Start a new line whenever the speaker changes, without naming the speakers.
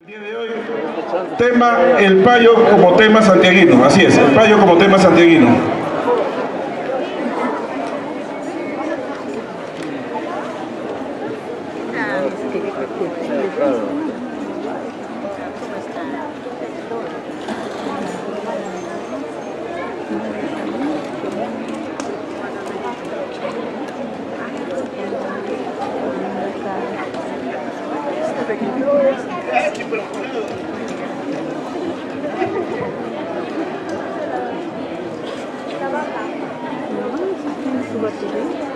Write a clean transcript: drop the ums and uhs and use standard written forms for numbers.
El día de hoy, tema el payo como tema santiaguino, así es, el payo como tema santiaguino.
Su batería.